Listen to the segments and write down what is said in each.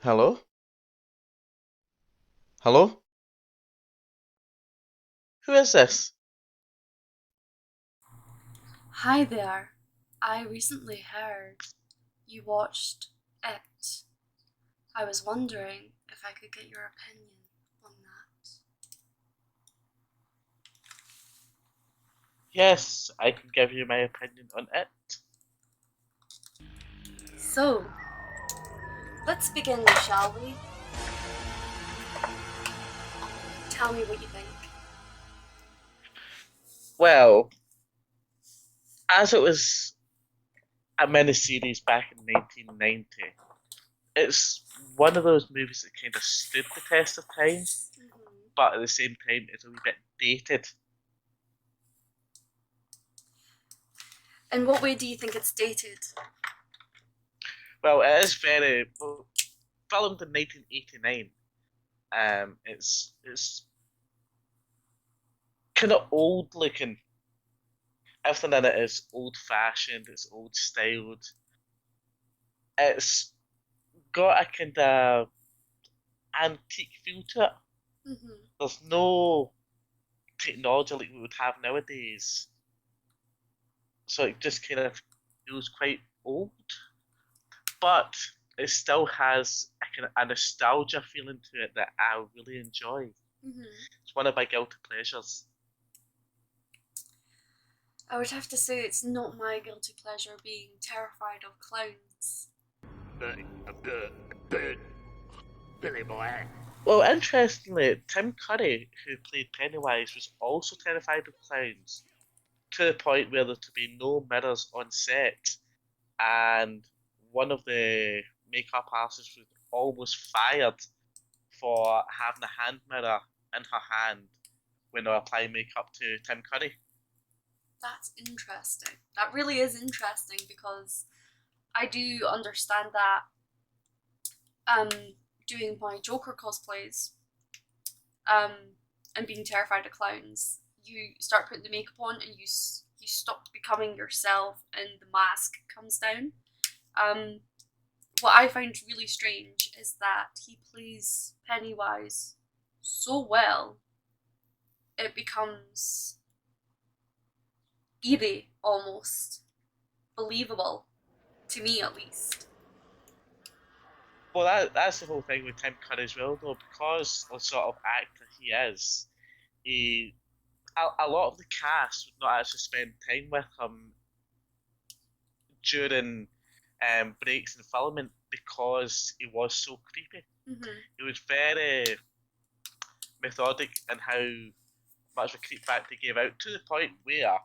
Hello? Hello? Who is this? Hi there. I recently heard you watched It. I was wondering if I could get your opinion on that. Yes, I can give you my opinion on it. So, let's begin, shall we? Tell me what you think. Well, as it was a miniseries back in 1990, it's one of those movies that kind of stood the test of time, but at the same time, it's a wee bit dated. In what way do you think it's dated? Well, it is very well, filmed in 1989. It's kind of old looking. Everything in it is old fashioned. It's old styled. It's got a kind of antique feel to it. Mm-hmm. There's no technology like we would have nowadays, so it just kind of feels quite old, but it still has a nostalgia feeling to it that I really enjoy. Mm-hmm. It's one of my guilty pleasures. I would have to say it's not my guilty pleasure being terrified of clowns. Billy boy. Well, interestingly, Tim Curry, who played Pennywise, was also terrified of clowns to the point where there to be no mirrors on set, and one of the makeup artists was almost fired for having a hand mirror in her hand when they were applying makeup to Tim Curry. That's interesting. That really is interesting because I do understand that um, doing my Joker cosplays um, and being terrified of clowns, you start putting the makeup on and you stop becoming yourself, and the mask comes down. Um, what I find really strange is that he plays Pennywise so well, it becomes eerie almost, believable to me at least. Well, that's the whole thing with Tim Curry as well, though, because the sort of actor he is. He a lot of the cast would not actually spend time with him during breaks in filming because he was so creepy. Mm-hmm. He was very methodic in how much of a creep factor he gave out to the point where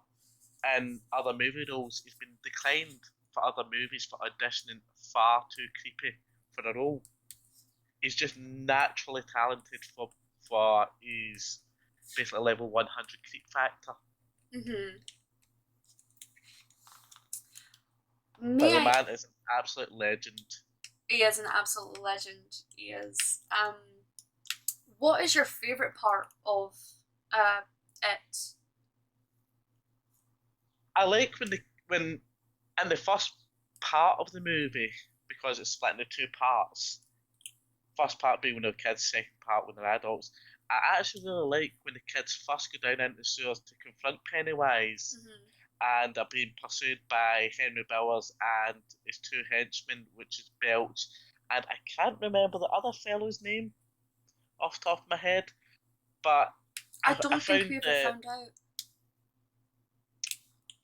in other movie roles he's been declined for other movies for auditioning far too creepy for a role. He's just naturally talented for his basically level 100 creep factor. Mm-hmm. But May the I? man is an absolute legend. He is an absolute legend. He is. What is your favorite part of it? I like when in the first part of the movie, because it's split into two parts. First part being when they're kids, second part when they're adults. I actually really like when the kids first go down into the sewers to confront Pennywise Mm-hmm. and are being pursued by Henry Bowers and his two henchmen, which is Belch, and I can't remember the other fellow's name off the top of my head, but I I don't think we found ever that found out.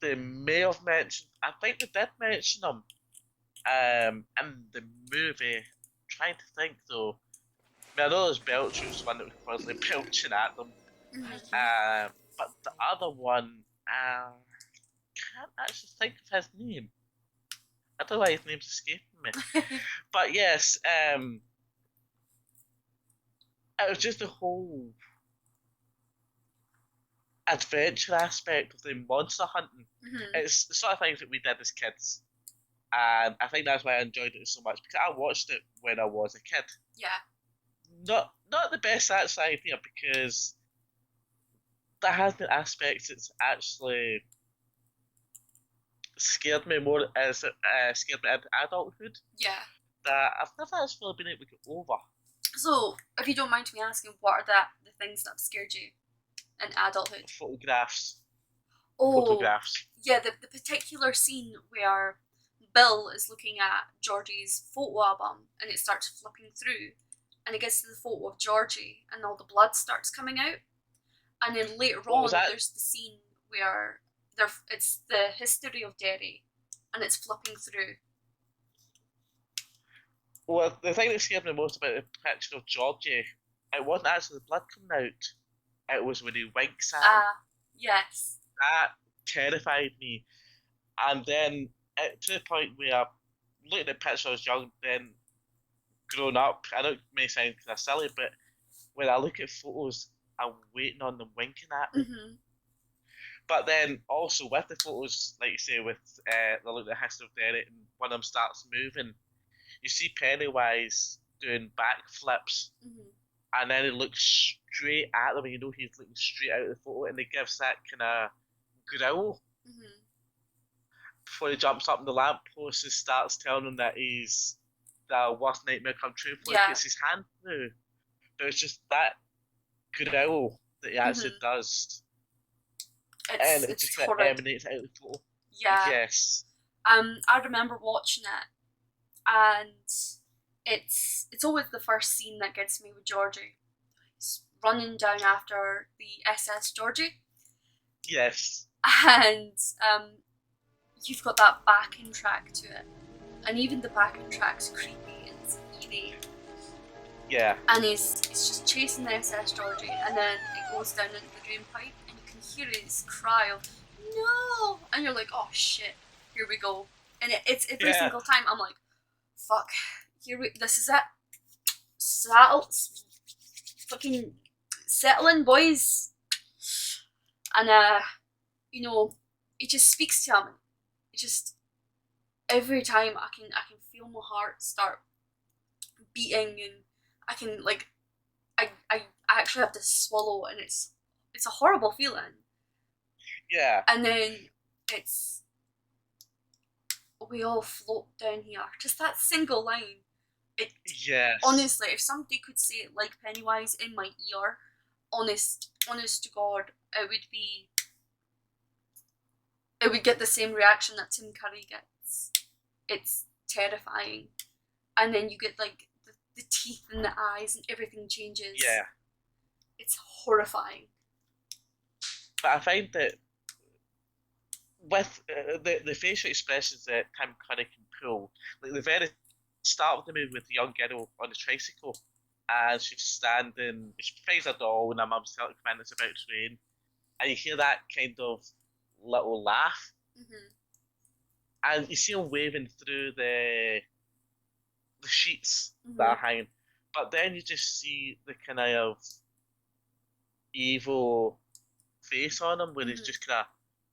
they may have mentioned. I think they did mention them in the movie. I'm trying to think though. I mean, I know there's Belch who's the one that was constantly belching at them, Mm-hmm. but the other one, can't actually think of his name. I don't know why his name's escaping me. But yes, it was just the whole adventure aspect of the monster hunting. Mm-hmm. It's the sort of things that we did as kids, and I think that's why I enjoyed it so much because I watched it when I was a kid. Yeah. Not the best actual idea because there has been aspects that's actually scared me more as scared me into adulthood. Yeah. that I've never actually been able to get over. So, if you don't mind me asking, what are the things that have scared you in adulthood? Photographs. Oh, Photographs. yeah, the particular scene where Bill is looking at Georgie's photo album and it starts flipping through and it gets to the photo of Georgie and all the blood starts coming out. And then later What was on, that? there's the scene where it's the history of Derry and it's flipping through. Well, the thing that scared me most about the picture of Georgie, it wasn't actually the blood coming out. It was when he winks at him. Yes. That terrified me. And then to the point where looking at pictures I was young, then grown up, I know it may sound kind of silly, but when I look at photos, I'm waiting on them winking at me. Mm-hmm. But then also with the photos, like you say, with the look at the history of Derek, and one of them starts moving, you see Pennywise doing backflips, Mm-hmm. and then he looks straight at them, and you know he's looking straight out of the photo, and he gives that kind of growl Mm-hmm. before he jumps up in the lamppost and starts telling him that he's the worst nightmare come true before he gets his hand through. But it's just that growl that he actually does. And it just kind of emanates out of the photo. Yeah. Yes. I remember watching it, and it's always the first scene that gets me with Georgie. He's running down after the SS Georgie. Yes. And you've got that backing track to it, and even the backing track's creepy and eerie. Yeah. And he's just chasing the SS Georgie, and then it goes down into the drain pipe, and you can hear his cry of no, and you're like, oh shit, here we go. And it's every single time I'm like, fuck, this is it. Fucking settling, boys. And you know, it just speaks to him. It just every time I can feel my heart start beating, and I can like I actually have to swallow, and it's a horrible feeling. Yeah. And then it's we all float down here. Just that single line. Yes. Honestly, if somebody could say it like Pennywise in my ear, honest to God, it would get the same reaction that Tim Curry gets. It's terrifying. And then you get like the teeth and the eyes and everything changes. Yeah. It's horrifying. But I find that with the facial expressions that Tim Curry can pull, like the very start of the movie with the young girl on the tricycle, and she's standing, she finds a doll, and her mum's telling her it's about to rain, and you hear that kind of little laugh, and you see him waving through the sheets that are hanging, but then you just see the kind of evil face on him, where he's just kind of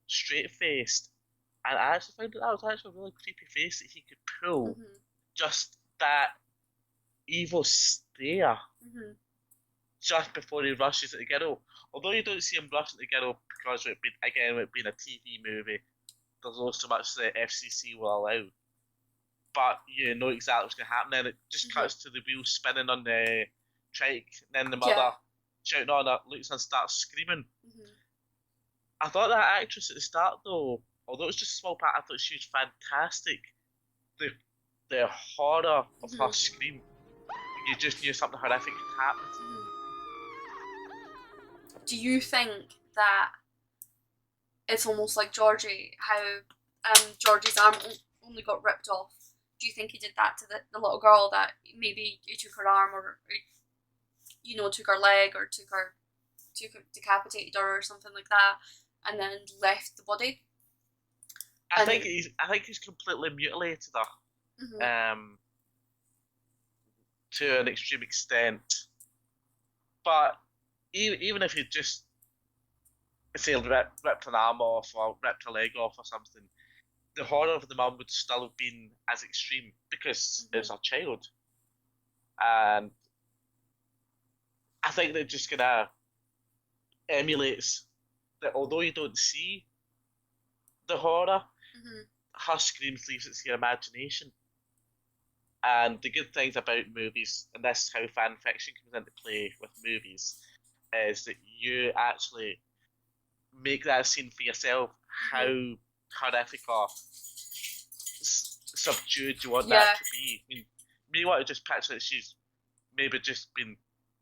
straight faced, and I actually found that was actually a really creepy face that he could pull. Just that evil stare just before he rushes at the girl. Although you don't see him rush at the girl because it being a TV movie, there's not so much the FCC will allow. But you know exactly what's going to happen, and it just cuts to the wheels spinning on the trike, and then the mother shouting on her, looks and starts screaming. I thought that actress at the start, though, although it was just a small part, I thought she was fantastic. The horror of her scream, you just knew something horrific had happened. Do you think that it's almost like Georgie, how Georgie's arm only got ripped off? Do you think he did that to the little girl, that maybe he took her arm, or you know, took her leg, or decapitated her or something like that, and then left the body? I think he's completely mutilated her. To an extreme extent, but even if he just say ripped an arm off or ripped a leg off or something, the horror of the mum would still have been as extreme because it's her child, and I think that just kind of emulates that. Although you don't see the horror, her screams leaves it to your imagination. And the good things about movies, and this is how fan fiction comes into play with movies, is that you actually make that scene for yourself how horrific or subdued you want that to be. I mean, you may want to just picture that she's maybe just been,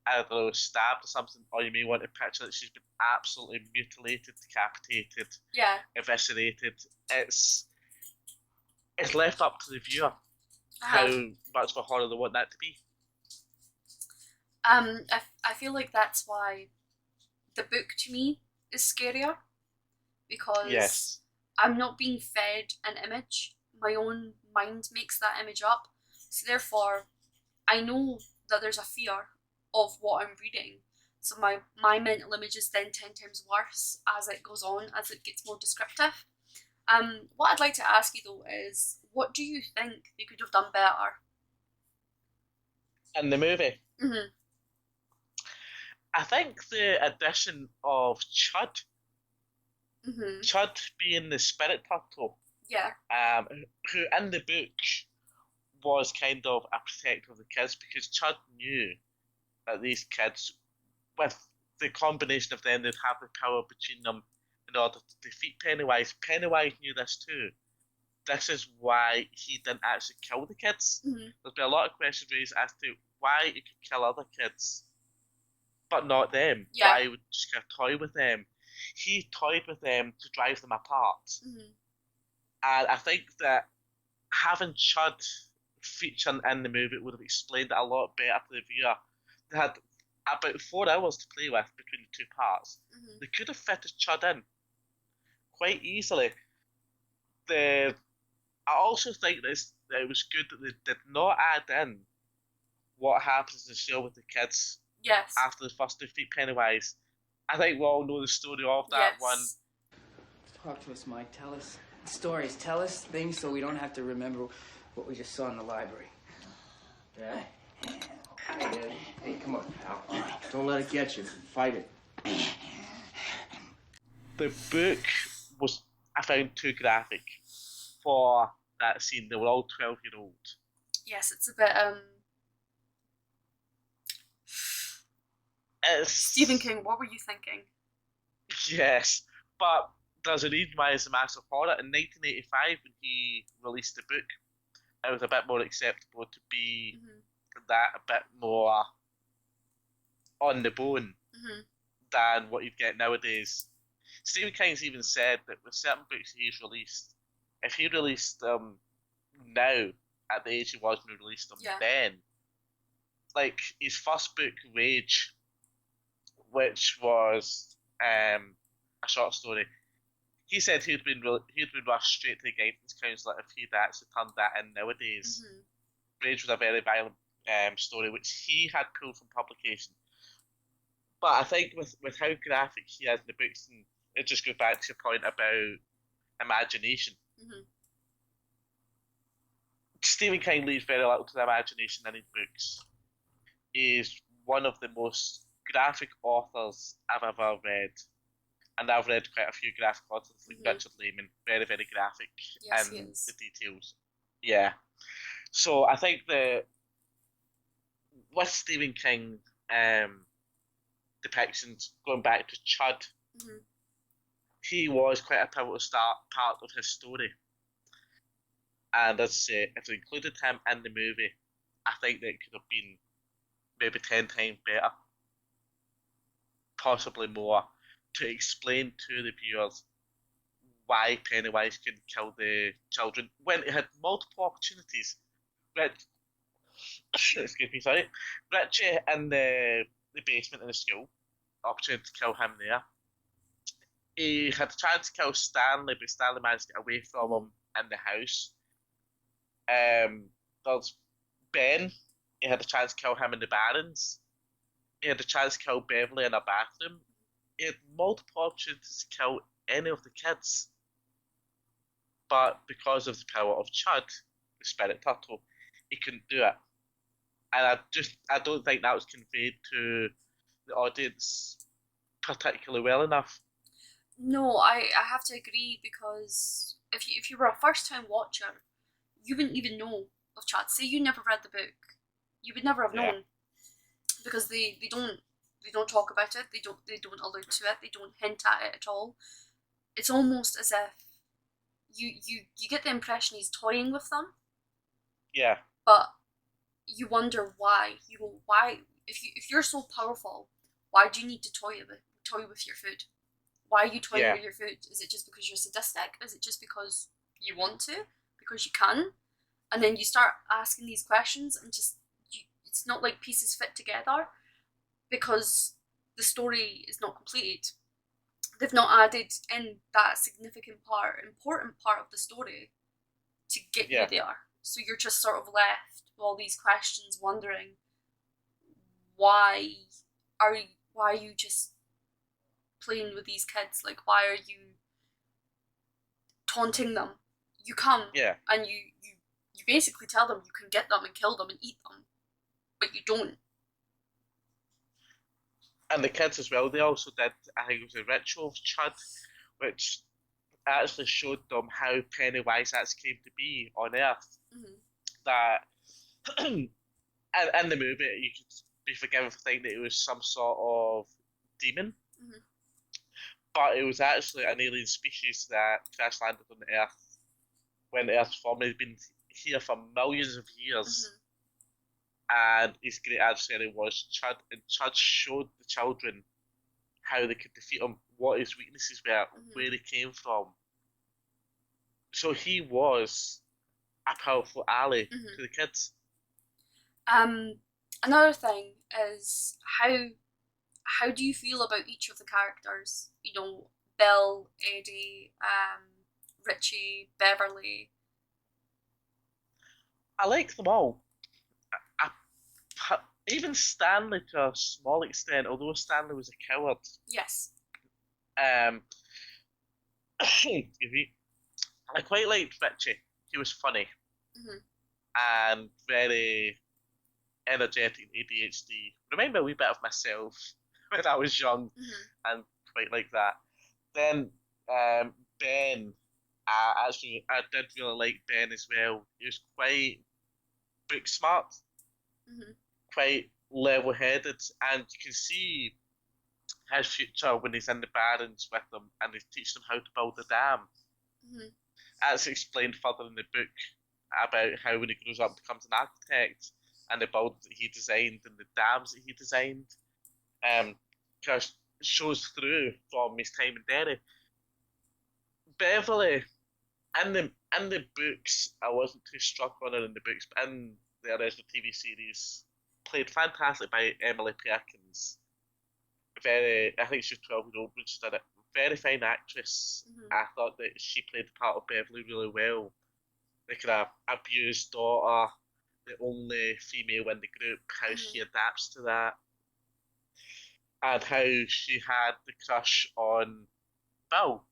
I don't know, stabbed or something, or you may want to picture that she's been absolutely mutilated, decapitated, eviscerated. It's left up to the viewer how much of a horror they want that to be. I feel like that's why the book to me is scarier, because I'm not being fed an image. My own mind makes that image up. So therefore, I know that there's a fear of what I'm reading. So my mental image is then 10 times worse as it goes on, as it gets more descriptive. What I'd like to ask you though is, what do you think they could have done better? In the movie? Mm-hmm. I think the addition of Chud, Chud being the spirit turtle, who in the book was kind of a protector of the kids, because Chud knew that these kids, with the combination of them, they'd have the power between them in order to defeat Pennywise. Pennywise knew this too. This is why he didn't actually kill the kids. There's been a lot of questions raised as to why he could kill other kids, but not them. Why he would just kind of toy with them. He toyed with them to drive them apart. And I think that having Chud featuring in the movie would have explained it a lot better to the viewer. They had about 4 hours to play with between the two parts. They could have fitted Chud in quite easily. I also think that it was good that they did not add in what happens in the show with the kids after the first defeat Pennywise. I think we all know the story of that one. Talk to us, Mike. Tell us stories. Tell us things so we don't have to remember what we just saw in the library. Yeah? Hey, come on, pal. Don't let it get you. Fight it. The book was, I found, too graphic for that scene. They were all 12-year-old. Yes, it's a bit, Stephen King, what were you thinking? Yes, but there's a reason why it's a massive horror. In 1985, when he released the book, it was a bit more acceptable to be that a bit more on the bone than what you'd get nowadays. Stephen King's even said that with certain books he's released, if he released them now, at the age he was when he released them then, like his first book, Rage, which was a short story, he said he'd been rushed straight to the guidance counselor if he'd actually turned that in nowadays. Rage was a very violent story which he had pulled from publication. But I think with how graphic he is in the books, and it just goes back to your point about imagination. Stephen King leaves very little to the imagination in his books. He's one of the most graphic authors I've ever read. And I've read quite a few graphic authors, like Richard Lehman, very, very graphic in the details. Yeah. So I think that with Stephen King depictions, going back to Chud, he was quite a pivotal part of his story. And as I say, if they included him in the movie, I think that it could have been maybe 10 times better. Possibly more, to explain to the viewers why Pennywise couldn't kill the children when it had multiple opportunities. Richie in the basement in the school, opportunity to kill him there. He had a chance to kill Stanley, but Stanley managed to get away from him in the house. There's Ben. He had a chance to kill him in the Barrens. He had a chance to kill Beverly in a bathroom. He had multiple opportunities to kill any of the kids. But because of the power of Chud, the spirit turtle, he couldn't do it. And I don't think that was conveyed to the audience particularly well enough. No, I have to agree, because if you were a first time watcher, you wouldn't even know of Chad. Say you never read the book, you would never have Yeah. known, because they don't talk about it. They don't allude to it. They don't hint at it at all. It's almost as if you get the impression he's toying with them, Yeah. but you wonder why. You go, why, if you're so powerful, why do you need to toy with your food? Why are you toying Yeah. with your food? Is it just because you're sadistic? Is it just because you want to? Because you can? And then you start asking these questions, and just it's not like pieces fit together, because the story is not completed. They've not added in that important part of the story to get Yeah. you there. So you're just sort of left with all these questions, wondering why are you just playing with these kids? Like, why are you taunting them? You come Yeah. and you basically tell them you can get them and kill them and eat them, but you don't. And the kids as well, they also did, I think it was a ritual of Chud, which actually showed them how Pennywise actually came to be on Earth. Mm-hmm. That, and in the movie, you could be forgiven for thinking that it was some sort of demon, Mm-hmm. but it was actually an alien species that crash landed on the Earth when the Earth formed. It had been here for millions of years. Mm-hmm. And his great adversary was Chud, and Chud showed the children how they could defeat him, what his weaknesses were, where he came from. So he was a powerful ally to the kids. Another thing is how do you feel about each of the characters? You know, Bill, Eddie, Richie, Beverly. I like them all. Even Stanley to a small extent, although Stanley was a coward. Yes. Excuse me. I quite liked Richie. He was funny and very energetic and ADHD. Remind me a wee bit of myself when I was young and quite like that. Then Ben, I did really like Ben as well. He was quite book smart, quite level headed, and you can see his future when he's in the barrens with them and he's teaching them how to build a dam. That's explained further in the book about how when he grows up becomes an architect and the buildings that he designed and the dams that he designed. Because it shows through from his time in Derry. Beverly, in the books, I wasn't too struck on her in the books, but in the original TV series, played fantastic by Emily Perkins. I think she was 12-year-old when she did it. Very fine actress. I thought that she played the part of Beverly really well. The kind of abused daughter, the only female in the group, how she adapts to that, and how she had the crush on Bill,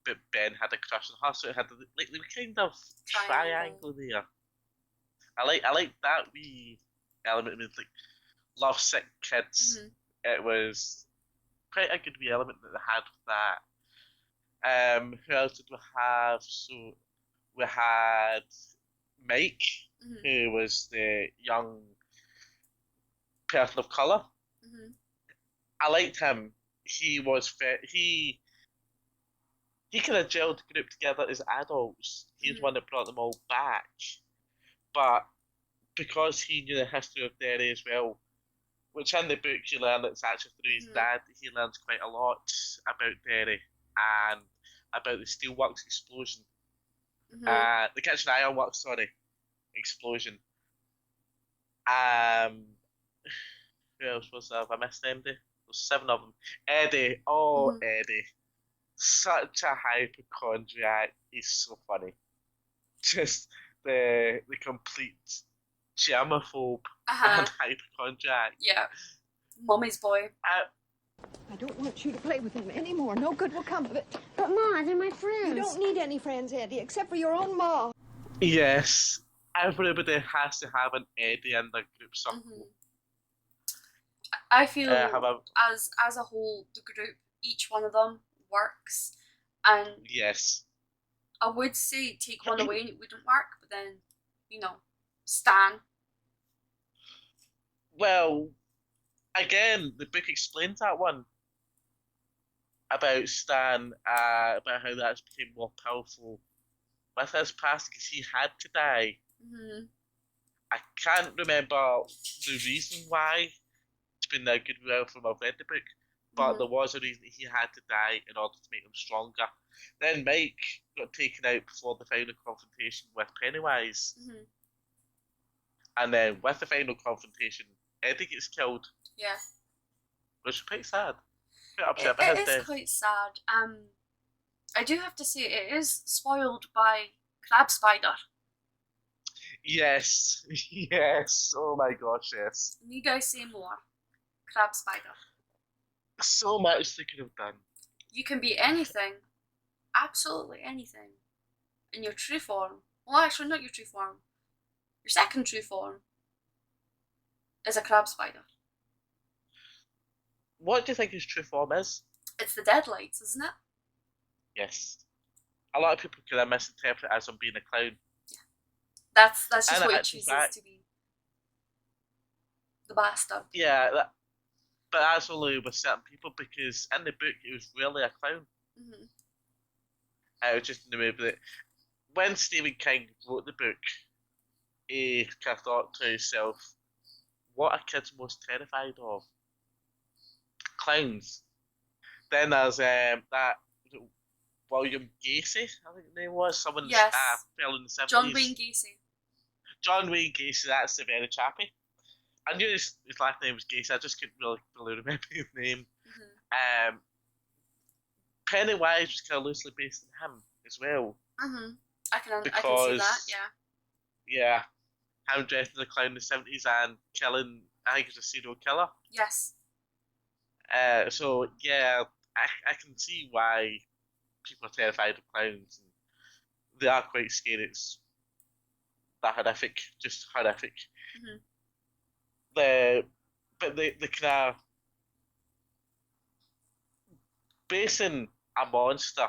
but Ben had a crush on her, so it had like the kind of triangle there. I like that wee element with like lovesick kids. It was quite a good wee element that they had with that. Who else did we have? So we had Mike, who was the young person of colour. I liked him. He was he kind of gelled the group together as adults. He's one that brought them all back. But because he knew the history of Derry as well, which in the book you learn it's actually through his dad, he learns quite a lot about Derry and about the steelworks explosion. The kitchen ironworks, explosion. Who else was there? Have I missed anybody? There's 7 of them. Eddie. Oh, Eddie. Such a hypochondriac. He's so funny. Just the complete germaphobe and hypochondriac. Yeah. Mommy's boy. I don't want you to play with them anymore. No good will come of it. But Ma, they're my friends. You don't need any friends, Eddie, except for your own ma. Yes. Everybody has to have an Eddie in their group circle. I feel as a whole, the group, each one of them works, and yes, I would say take one away and it wouldn't work, but then, you know, Stan. Well, again, the book explains that one about Stan, about how that's became more powerful with his past because he had to die. Mhm. I can't remember the reason why. It's been a good while from I've read the book, but Mhm. there was a reason he had to die in order to make him stronger. Then Mike got taken out before the final confrontation with Pennywise, Mhm. and then with the final confrontation, Eddie gets killed, Yeah. which is quite sad. Quite It, upset by it his is death. quite sad. I do have to say it is spoiled by Crab Spider. Yes, yes. Oh my gosh, yes. And you guys say more. Crab Spider. So much they could have done. You can be anything, absolutely anything, in your true form. Well, actually, not your true form. Your second true form is a crab spider. What do you think his true form is? It's the deadlights, isn't it? Yes. A lot of people could misinterpret it as him being a clown. That's just And what he actual chooses fact, to be. The bastard. yeah, but that's only with certain people because in the book it was really a clown. Mm-hmm. It was just in the movie that when Stephen King wrote the book, he kind of thought to himself, what are kids most terrified of? Clowns. Then there's that William Gacy, I think the name was, someone's Yes. fell in the 70s. John Wayne Gacy. John Wayne Gacy, that's the very chappy. I knew his last name was Gacy, I just couldn't really remember his name. Mm-hmm. Pennywise was kind of loosely based on him as well. Mm-hmm. I can see Because, that, yeah. yeah, him dressed as a clown in the 70s and killing, I think he's a serial killer. Yes. So, yeah, I can see why people are terrified of clowns. And they are quite scary. It's that horrific, just horrific. Mm-hmm. But the kind of basing a monster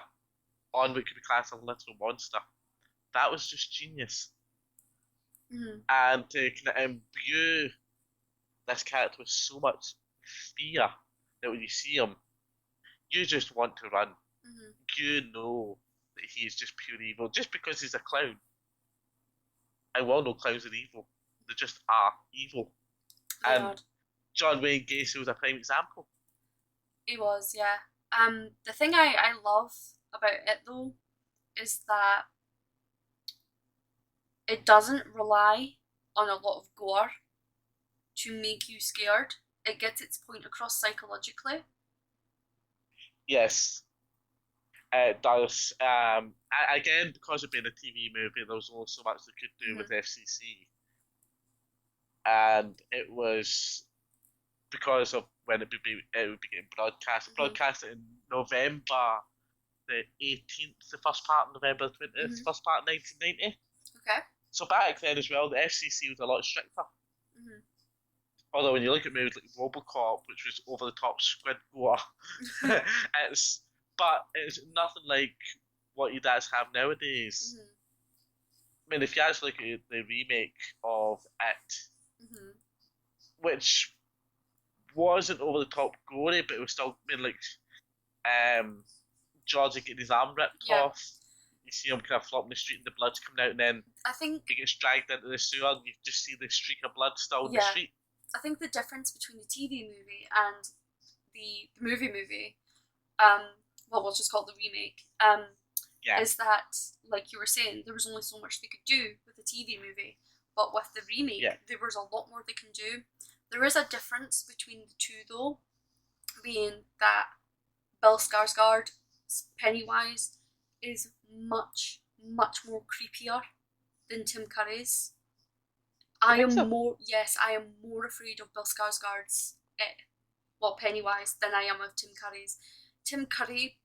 on what could be classed as a literal monster, that was just genius. Mm-hmm. And to kind of imbue this character with so much fear that when you see him, you just want to run. Mm-hmm. You know that he is just pure evil just because he's a clown. And we all know clowns are evil. They just are evil. And God. John Wayne Gacy was a prime example. He was, yeah. The thing I love about it though is that it doesn't rely on a lot of gore to make you scared. It gets its point across psychologically. Yes, it does. Again, because of being a TV movie, there was only so much they could do with FCC. And it was because of when it would be getting broadcast. Broadcast in November the 18th, the first part of November the 20th, first part of 1990. Okay. So back then as well, the FCC was a lot stricter. Mm-hmm. Although when you look at movies like RoboCop, which was over the top squid gore, it's nothing like what you'd actually have nowadays. Mm-hmm. I mean, if you actually look at the remake of It, which wasn't over the top gory, but it was still, I mean, like, George getting his arm ripped off. You see him kind of flopping the street and the blood's coming out, and then I think he gets dragged into the sewer and you just see the streak of blood still in the street. I think the difference between the TV movie and the movie, well, we'll just call it the remake, is that, like you were saying, there was only so much they could do with the TV movie, but with the remake, there was a lot more they can do. There is a difference between the two, though, being that Bill Skarsgård's Pennywise is much, much more creepier than Tim Curry's. I am more afraid of Bill Skarsgård's Pennywise than I am of Tim Curry's. Tim Curry,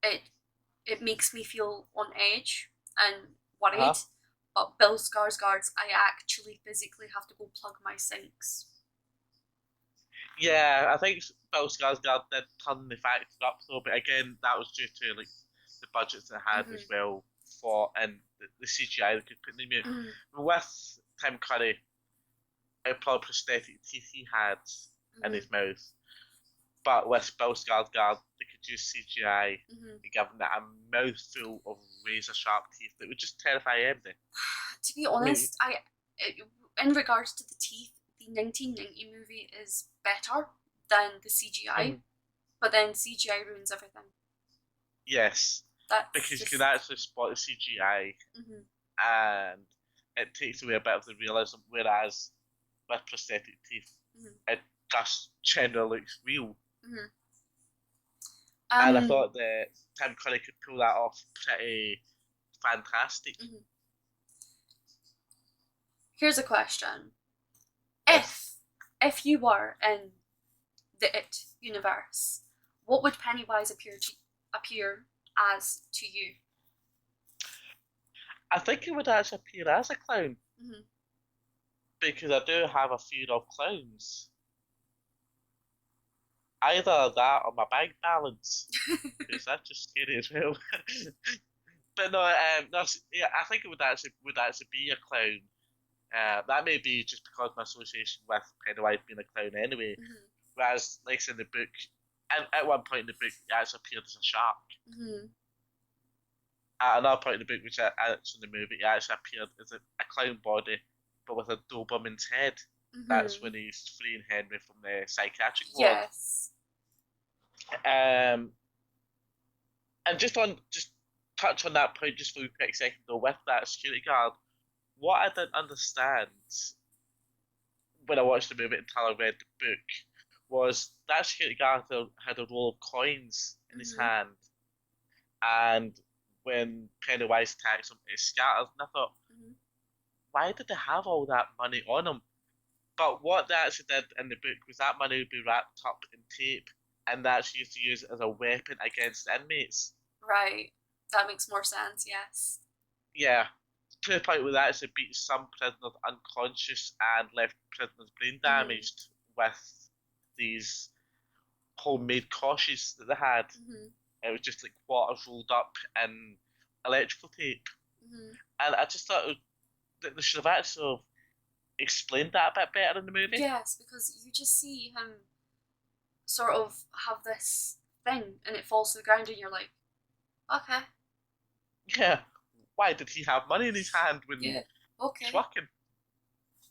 it makes me feel on edge and worried. But Bill Skarsgård's, I actually physically have to go plug my sinks. Yeah, I think Bill Skarsgård did turn the factor up though, but again, that was due to like the budgets they had as well. for and the CGI they could put in the movie. With Tim Curry, how probably prosthetic teeth he had in his mouth. But with Bill Skarsgård, they could use CGI and give him a mouthful of razor sharp teeth that would just terrify anybody. To be honest, in regards to the teeth, the 1990 movie is better than the CGI, but then CGI ruins everything. Yes, That's because just... you can actually spot the CGI, and it takes away a bit of the realism, whereas with prosthetic teeth, it just generally looks real. And I thought that Tim Curry could pull that off pretty fantastic. Here's a question. If you were in the It universe, what would Pennywise appear as to you? I think it would actually appear as a clown. Because I do have a fear of clowns. Either that or my bank balance, because that's just scary as well. But no, yeah, I think it would actually be a clown. That may be just because my association with Pennywise being a clown anyway. Whereas, like in the book, and at one point in the book, it actually appeared as a shark. At another point in the book, which actually in the movie, it actually appeared as a clown body, but with a Doberman's head. That's when he's freeing Henry from the psychiatric ward. Yes. And just touch on that point just for a quick second though, with that security guard, what I didn't understand when I watched the movie until I read the book was that security guard had a roll of coins in his hand, and when Pennywise attacks him, it scatters, and I thought, why did they have all that money on him? But what they actually did in the book was that money would be wrapped up in tape, and that's used to use it as a weapon against inmates. Right. That makes more sense, yes. Yeah. To the point where they actually beat some prisoners unconscious and left prisoners brain damaged with these homemade cautious that they had. It was just like quarters rolled up in electrical tape. And I just thought that they should have actually explained that a bit better in the movie. Yes, because you just see him sort of have this thing and it falls to the ground and you're like, okay. Yeah. Why did he have money in his hand when okay. he's working?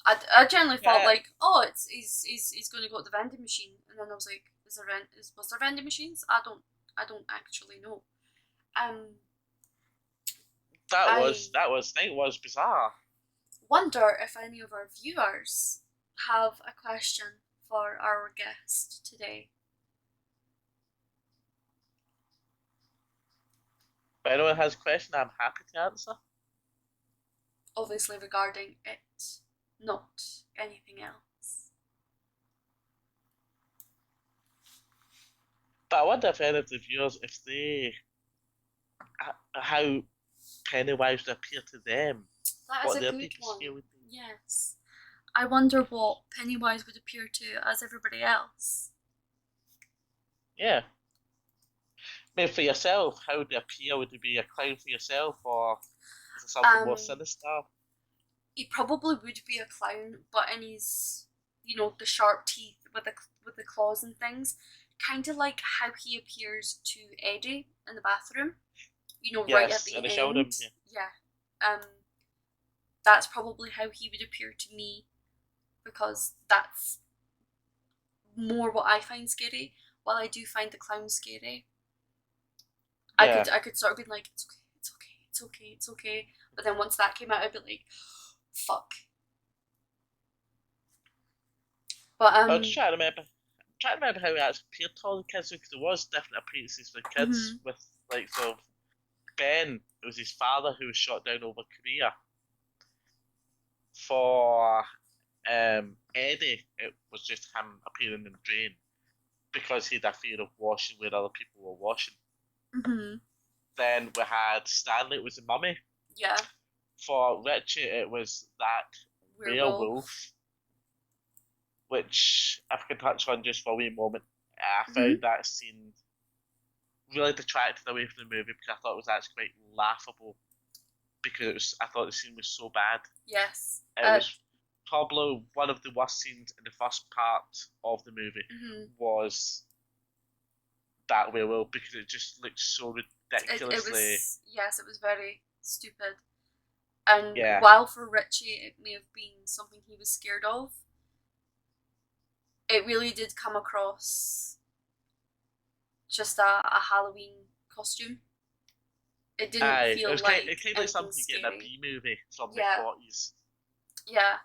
I generally thought like, oh, he's going to go to the vending machine, and then I was like, was there vending machines? I don't actually know. That was bizarre. Wonder if any of our viewers have a question for our guest today. If anyone has a question, I'm happy to answer. Obviously regarding it, not anything else. But I wonder if any of the viewers, how Pennywise would appear to them. That what is a their good biggest one. fear would be. Yes. I wonder what Pennywise would appear to as everybody else. Yeah. Maybe for yourself, how would it appear? Would it be a clown for yourself, or is it something more sinister? He probably would be a clown, but in his, the sharp teeth with the claws and things, kind of like how he appears to Eddie in the bathroom. Yes, right at the and end. they showed him. Yeah. That's probably how he would appear to me, because that's more what I find scary. While I do find the clown scary, Yeah. I could sort of be like, it's okay. But then once that came out, I'd be like, fuck. But I was trying to remember how he actually appeared to all the kids, because there was different appearances for kids with like sort of Ben. It was his father who was shot down over Korea. For Eddie, it was just him appearing in the drain because he had a fear of washing where other people were washing. Then we had Stanley, it was the mummy. Yeah. For Richie, it was that werewolf, which if I can touch on just for a wee moment, I found that scene really detracted away from the movie because I thought it was actually quite laughable. because I thought the scene was so bad. Yes. It was probably one of the worst scenes in the first part of the movie. Was that werewolf, because it just looked so ridiculously. It was very stupid. And Yeah. while for Richie it may have been something he was scared of, it really did come across just a Halloween costume. It didn't feel it like kind of like something you get in a scary. B-movie from Yeah. the 40s. Yeah.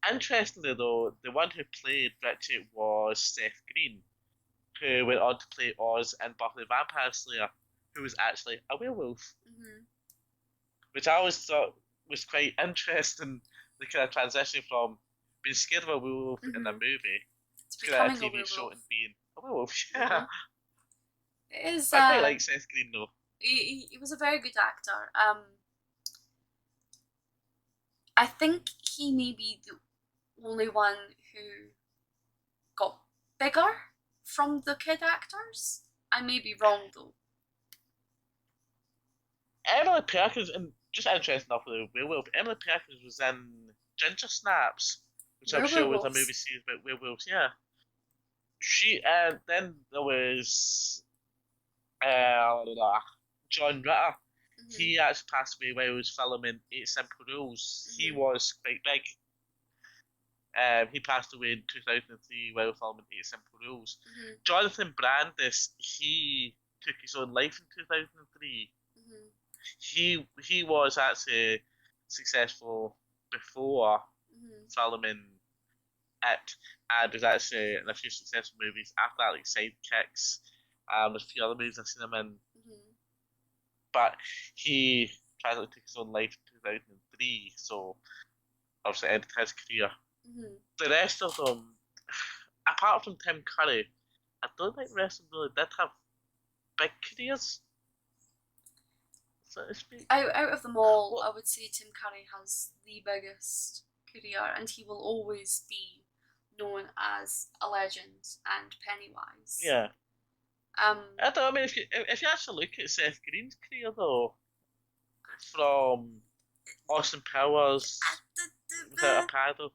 Interestingly though, the one who played Richie was Seth Green, who went on to play Oz in Buffy the Vampire Slayer, who was actually a werewolf. Which I always thought was quite interesting, the kind of transition from being scared of a werewolf in a movie to a becoming a TV werewolf. show and being a werewolf. Yeah. It is. I quite like Seth Green though. He was a very good actor. I think he may be the only one who got bigger from the kid actors. I may be wrong though. Emily Perkins, and just interesting enough with the werewolf, Emily Perkins was in Ginger Snaps, which I'm sure was a movie series about werewolves. Yeah. She then there was John Ritter. He actually passed away while he was filming 8 Simple Rules. He was quite big. He passed away in 2003 while filming 8 Simple Rules. Jonathan Brandis, he took his own life in 2003. He was actually successful before filming it, and was actually in a few successful movies after that, like Sidekicks. There's a few other movies I've seen him in. But he tragically took his own life in 2003, so obviously ended his career. The rest of them, apart from Tim Curry, I don't think the rest of them really did have big careers, so to speak. Out of them all, I would say Tim Curry has the biggest career, and he will always be known as a legend and Pennywise. Yeah. I don't know, I mean, if you actually look at Seth Green's career though, from Austin Powers, Without a Paddle,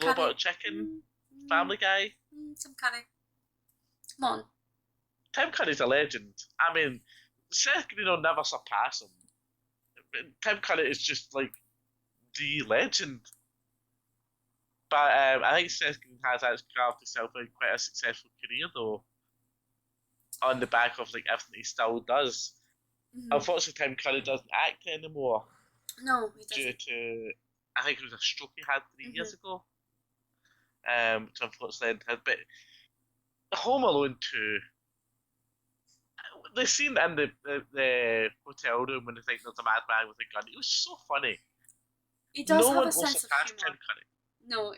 Robot Chicken, Family Guy. Tim Curry. Come on. Tim Curry's a legend. I mean, Seth Green will never surpass him. Tim Curry is just like the legend. But I think Seth Green has actually carved himself out quite a successful career though, on the back of like everything he still does. Unfortunately, Tim Curry doesn't act anymore. No, he doesn't. Due to, I think it was a stroke he had 3 years ago. Which unfortunately had. But Home Alone 2, the scene in the hotel room when they think there's a madman with a gun, it was so funny. He does no have one a sense of surpassed humour. Tim Curry. No,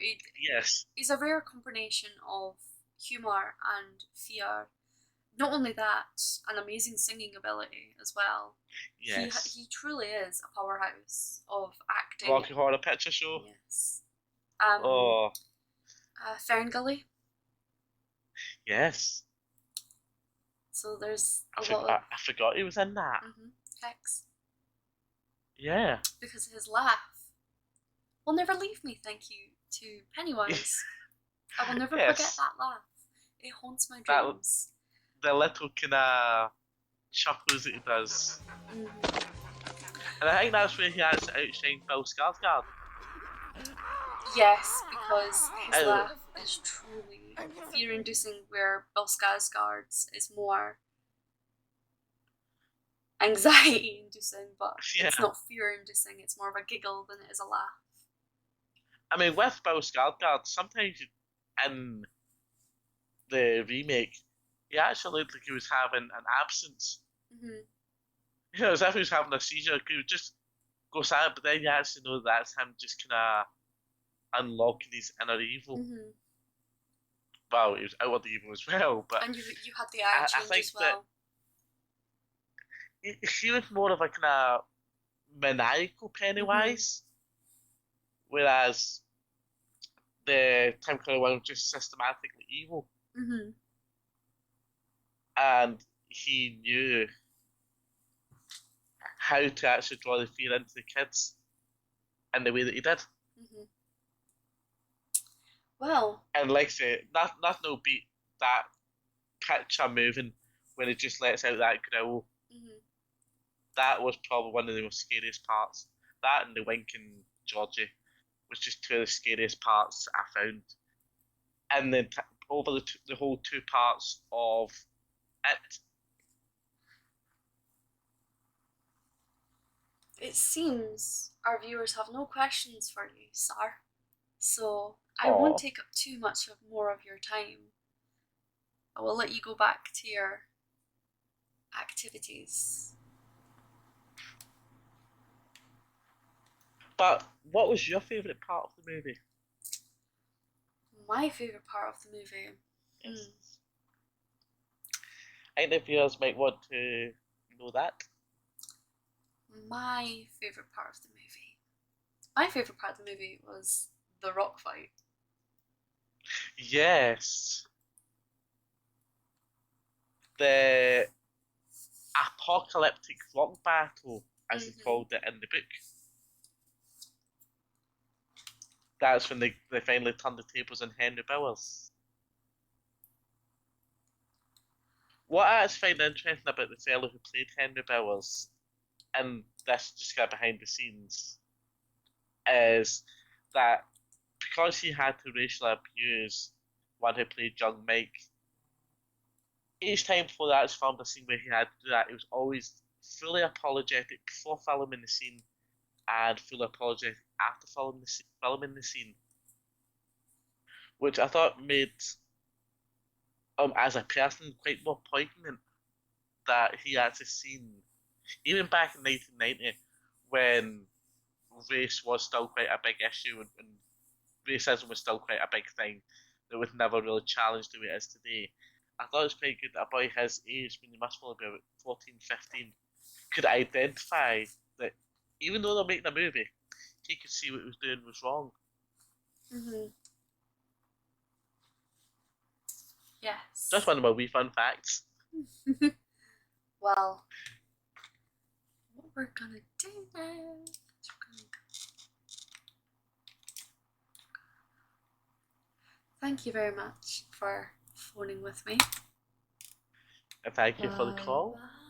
Yes. He's a rare combination of humour and fear. Not only that, an amazing singing ability as well. Yes. He truly is a powerhouse of acting. Rocky Horror Picture Show. Yes. Ferngully. Yes. So there's a lot of... I forgot he was in that. Hex. Yeah. Because his laugh will never leave me, thank you to Pennywise. I will never forget that laugh. It haunts my dreams. The little kind of chuckles that he does. And I think that's where he has to outshine Bill Skarsgård. Yes, because his laugh is truly fear-inducing, where Bill Skarsgård's is more anxiety-inducing, but it's not fear-inducing, it's more of a giggle than it is a laugh. I mean, with Bill Skarsgård, sometimes in the remake, he actually looked like he was having an absence. You know, as if he was having a seizure. He would just go silent, but then you actually know that's him just kind of unlocking his inner evil. Well, he was outward evil as well, but and you had the eye change I think as well. That he was more of a kind of maniacal Pennywise, whereas the Tim Curry one was just systematically evil. And he knew how to actually draw the fear into the kids in the way that he did. Mhm. Well, And like I say, nothing will beat that picture moving when it just lets out that growl. mhm. That was probably one of the most scariest parts. That and the winking Georgie was just two of the scariest parts I found. And then over the whole two parts of it. It seems our viewers have no questions for you, sir. So I Aw. won't take up too much of more of your time. I will let you go back to your activities. But what was your favourite part of the movie? My favourite part of the movie. Yes. I think the viewers might want to know that. My favourite part of the movie. My favourite part of the movie was the rock fight. Yes. The apocalyptic rock battle, as they called it in the book. That's when they finally turned the tables on Henry Bowers. What I actually find interesting about the fellow who played Henry Bowers, and this just kind of behind the scenes, is that because he had to racially abuse one who played young Mike, each time before that was filmed a scene where he had to do that, he was always fully apologetic before filming the scene and fully apologetic after filming the scene, which I thought made as a person quite more poignant that he actually seen even back in 1990 when race was still quite a big issue and racism was still quite a big thing that was never really challenged the way it is today. I thought it was quite good that a boy his age, when he must have been about 14, 15, could identify that even though they're making a movie, he could see what he was doing was wrong. Yes. Just one of my wee fun facts. Well, what we're gonna do now is Thank you very much for phoning with me. And thank you for the call. Bye.